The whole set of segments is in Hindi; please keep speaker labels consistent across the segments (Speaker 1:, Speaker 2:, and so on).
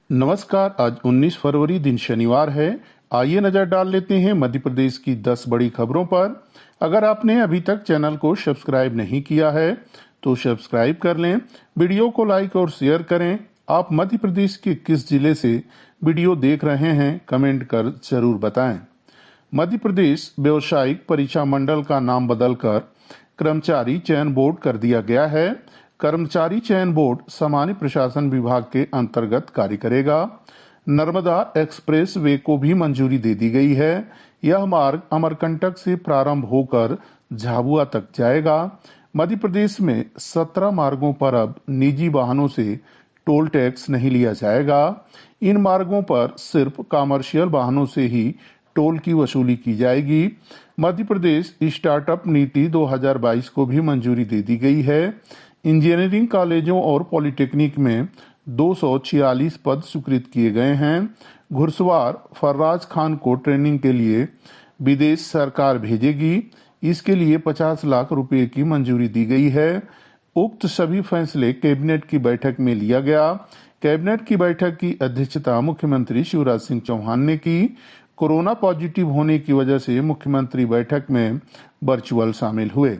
Speaker 1: नमस्कार। आज 19 फरवरी दिन शनिवार है। आइए नजर डाल लेते हैं मध्य प्रदेश की 10 बड़ी खबरों पर। अगर आपने अभी तक चैनल को सब्सक्राइब नहीं किया है तो सब्सक्राइब कर लें, वीडियो को लाइक और शेयर करें। आप मध्य प्रदेश के किस जिले से वीडियो देख रहे हैं कमेंट कर जरूर बताएं। मध्य प्रदेश व्यावसायिक परीक्षा मंडल का नाम बदलकर कर्मचारी चयन बोर्ड कर दिया गया है। कर्मचारी चयन बोर्ड सामान्य प्रशासन विभाग के अंतर्गत कार्य करेगा। नर्मदा एक्सप्रेस वे को भी मंजूरी दे दी गई है। यह मार्ग अमरकंटक से प्रारंभ होकर झाबुआ तक जाएगा। मध्य प्रदेश में 17 मार्गों पर अब निजी वाहनों से टोल टैक्स नहीं लिया जाएगा। इन मार्गों पर सिर्फ कमर्शियल वाहनों से ही टोल की वसूली की जाएगी। मध्य प्रदेश स्टार्टअप नीति 2022 को भी मंजूरी दे दी गई है। इंजीनियरिंग कॉलेजों और पॉलिटेक्निक में 246 पद स्वीकृत किए गए हैं। घुड़सवार फर्राज खान को ट्रेनिंग के लिए विदेश सरकार भेजेगी। इसके लिए 50 लाख रुपए की मंजूरी दी गई है। उक्त सभी फैसले कैबिनेट की बैठक में लिया गया। कैबिनेट की बैठक की अध्यक्षता मुख्यमंत्री शिवराज सिंह चौहान ने की। कोरोना पॉजिटिव होने की वजह से मुख्यमंत्री बैठक में वर्चुअल शामिल हुए।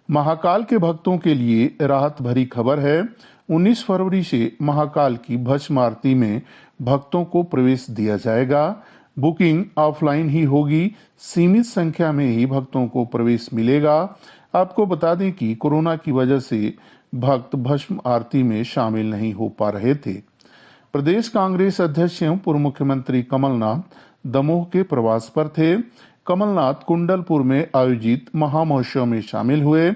Speaker 1: महाकाल के भक्तों के लिए राहत भरी खबर है। 19 फरवरी से महाकाल की भस्म आरती में भक्तों को प्रवेश दिया जाएगा। बुकिंग ऑफलाइन ही होगी। सीमित संख्या में ही भक्तों को प्रवेश मिलेगा। आपको बता दें कि कोरोना की वजह से भक्त भस्म आरती में शामिल नहीं हो पा रहे थे। प्रदेश कांग्रेस अध्यक्ष एवं पूर्व मुख्यमंत्री कमलनाथ दमोह के प्रवास पर थे। कमलनाथ कुंडलपुर में आयोजित महामहोत्सव में शामिल हुए।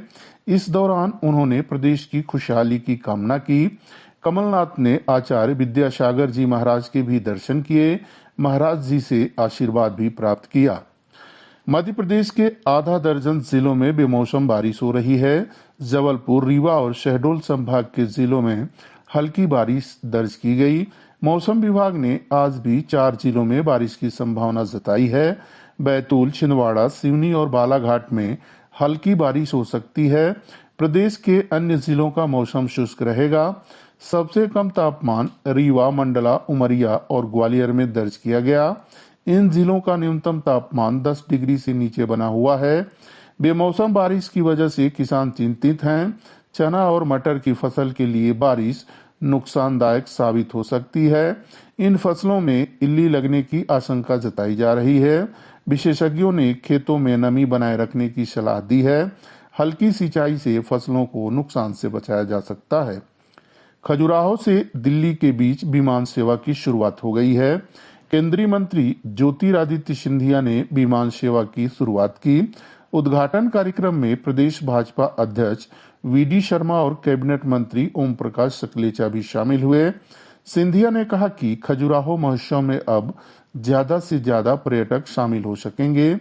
Speaker 1: इस दौरान उन्होंने प्रदेश की खुशहाली की कामना की। कमलनाथ ने आचार्य विद्यासागर जी महाराज के भी दर्शन किए। महाराज जी से आशीर्वाद भी प्राप्त किया। मध्य प्रदेश के आधा दर्जन जिलों में बेमौसम बारिश हो रही है। जबलपुर, रीवा और शहडोल संभाग के जिलों में हल्की बारिश दर्ज की गई। मौसम विभाग ने आज भी 4 जिलों में बारिश की संभावना जताई है। बैतूल, छिंदवाड़ा, सिवनी और बालाघाट में हल्की बारिश हो सकती है। प्रदेश के अन्य जिलों का मौसम शुष्क रहेगा। सबसे कम तापमान रीवा, मंडला, उमरिया और ग्वालियर में दर्ज किया गया। इन जिलों का न्यूनतम तापमान 10 डिग्री से नीचे बना हुआ है। बेमौसम बारिश की वजह से किसान चिंतित हैं। चना और मटर की फसल के लिए बारिश नुकसानदायक साबित हो सकती है। इन फसलों में इल्ली लगने की आशंका जताई जा रही है। विशेषज्ञों ने खेतों में नमी बनाए रखने की सलाह दी है। हल्की सिंचाई से फसलों को नुकसान से बचाया जा सकता है। खजुराहो से दिल्ली के बीच विमान सेवा की शुरुआत हो गई है। केंद्रीय मंत्री ज्योतिरादित्य सिंधिया ने विमान सेवा की शुरुआत की। उद्घाटन कार्यक्रम में प्रदेश भाजपा अध्यक्ष वीडी शर्मा और कैबिनेट मंत्री ओम प्रकाश सकलेचा भी शामिल हुए। सिंधिया ने कहा कि खजुराहो महोत्सव में अब ज्यादा से ज्यादा पर्यटक शामिल हो सकेंगे।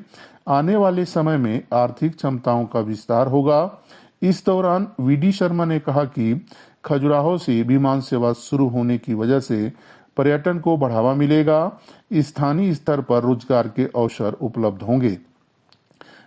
Speaker 1: आने वाले समय में आर्थिक क्षमताओं का विस्तार होगा। इस दौरान वीडी शर्मा ने कहा कि खजुराहो से विमान सेवा शुरू होने की वजह से पर्यटन को बढ़ावा मिलेगा। स्थानीय स्तर पर रोजगार के अवसर उपलब्ध होंगे।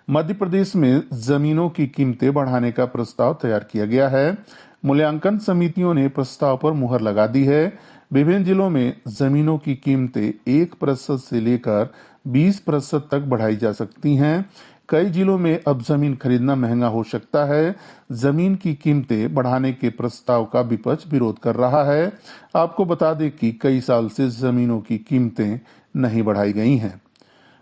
Speaker 1: मध्य प्रदेश में जमीनों की कीमतें बढ़ाने का प्रस्ताव तैयार किया गया है। मूल्यांकन समितियों ने प्रस्ताव पर मुहर लगा दी है। विभिन्न जिलों में जमीनों की कीमतें 1% से लेकर 20% तक बढ़ाई जा सकती हैं। कई जिलों में अब जमीन खरीदना महंगा हो सकता है। जमीन की कीमतें बढ़ाने के प्रस्ताव का विपक्ष विरोध कर रहा है। आपको बता दें कि कई साल से जमीनों की कीमतें नहीं बढ़ाई गई हैं।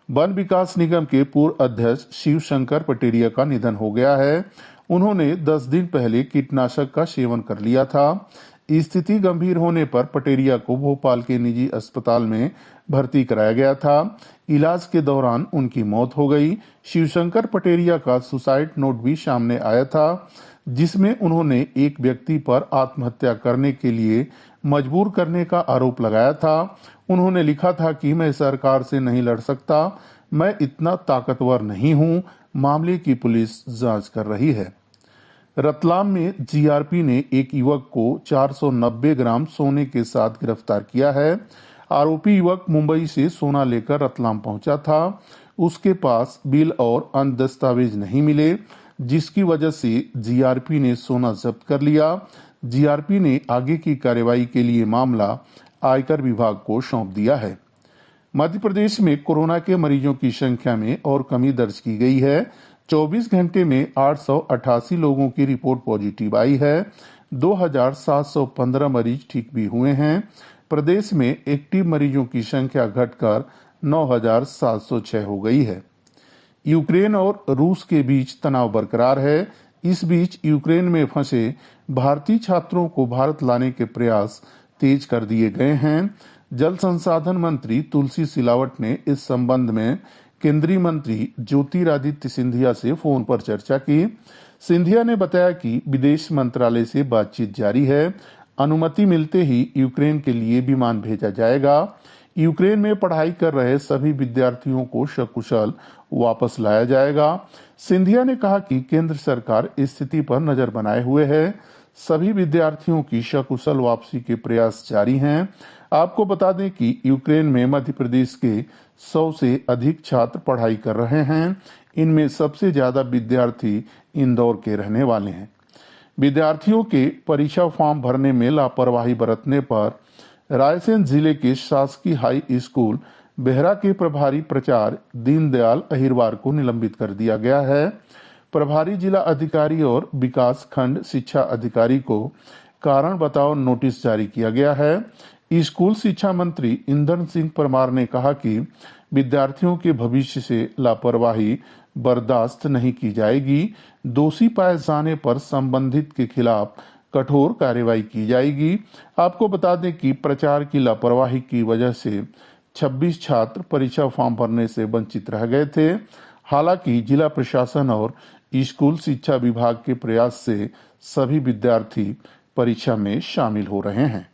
Speaker 1: वन विकास निगम के पूर्व अध्यक्ष शिव शंकर पटेरिया का निधन हो गया है। उन्होंने 10 दिन पहले कीटनाशक का सेवन कर लिया था। स्थिति गंभीर होने पर पटेरिया को भोपाल के निजी अस्पताल में भर्ती कराया गया था। इलाज के दौरान उनकी मौत हो गई। शिवशंकर पटेरिया का सुसाइड नोट भी सामने आया था, जिसमें उन्होंने एक व्यक्ति पर आत्महत्या करने के लिए मजबूर करने का आरोप लगाया था। उन्होंने लिखा था कि मैं सरकार से नहीं लड़ सकता, मैं इतना ताकतवर नहीं हूं। मामले की पुलिस जांच कर रही है। रतलाम में जीआरपी ने एक युवक को 490 ग्राम सोने के साथ गिरफ्तार किया है। आरोपी युवक मुंबई से सोना लेकर रतलाम पहुंचा था। उसके पास बिल और अन्य दस्तावेज नहीं मिले, जिसकी वजह से जीआरपी ने सोना जब्त कर लिया। जीआरपी ने आगे की कार्रवाई के लिए मामला आयकर विभाग को सौंप दिया है। मध्य प्रदेश में कोरोना के मरीजों की संख्या में और कमी दर्ज की गई है। 24 घंटे में 888 लोगों की रिपोर्ट पॉजिटिव आई है। 2715 मरीज ठीक भी हुए हैं। प्रदेश में एक्टिव मरीजों की संख्या घटकर 9706 हो गई है। यूक्रेन और रूस के बीच तनाव बरकरार है। इस बीच यूक्रेन में फंसे भारतीय छात्रों को भारत लाने के प्रयास तेज कर दिए गए हैं। जल संसाधन मंत्री तुलसी सिलावट ने इस संबंध में केंद्रीय मंत्री ज्योतिरादित्य सिंधिया से फोन पर चर्चा की। सिंधिया ने बताया कि विदेश मंत्रालय से बातचीत जारी है। अनुमति मिलते ही यूक्रेन के लिए विमान भेजा जाएगा। यूक्रेन में पढ़ाई कर रहे सभी विद्यार्थियों को सकुशल वापस लाया जाएगा। सिंधिया ने कहा कि केंद्र सरकार स्थिति पर नजर बनाए हुए है। सभी विद्यार्थियों की सकुशल वापसी के प्रयास जारी हैं। आपको बता दें कि यूक्रेन में मध्य प्रदेश के 100 से अधिक छात्र पढ़ाई कर रहे हैं। इनमें सबसे ज्यादा विद्यार्थी इंदौर के रहने वाले हैं। विद्यार्थियों के परीक्षा फॉर्म भरने में लापरवाही बरतने पर रायसेन जिले के शासकीय हाई स्कूल बेहरा के प्रभारी प्राचार्य दीनदयाल अहिरवार को निलंबित कर दिया गया है। प्रभारी जिला अधिकारी और विकास खंड शिक्षा अधिकारी को कारण बताओ नोटिस जारी किया गया है। स्कूल शिक्षा मंत्री इंदर सिंह परमार ने कहा कि विद्यार्थियों के भविष्य से लापरवाही बर्दाश्त नहीं की जाएगी। दोषी पाए जाने पर संबंधित के खिलाफ कठोर कार्रवाई की जाएगी। आपको बता दें कि प्रचार की लापरवाही की वजह से 26 छात्र परीक्षा फॉर्म भरने से वंचित रह गए थे। हालांकि जिला प्रशासन और स्कूल शिक्षा विभाग के प्रयास से सभी विद्यार्थी परीक्षा में शामिल हो रहे हैं।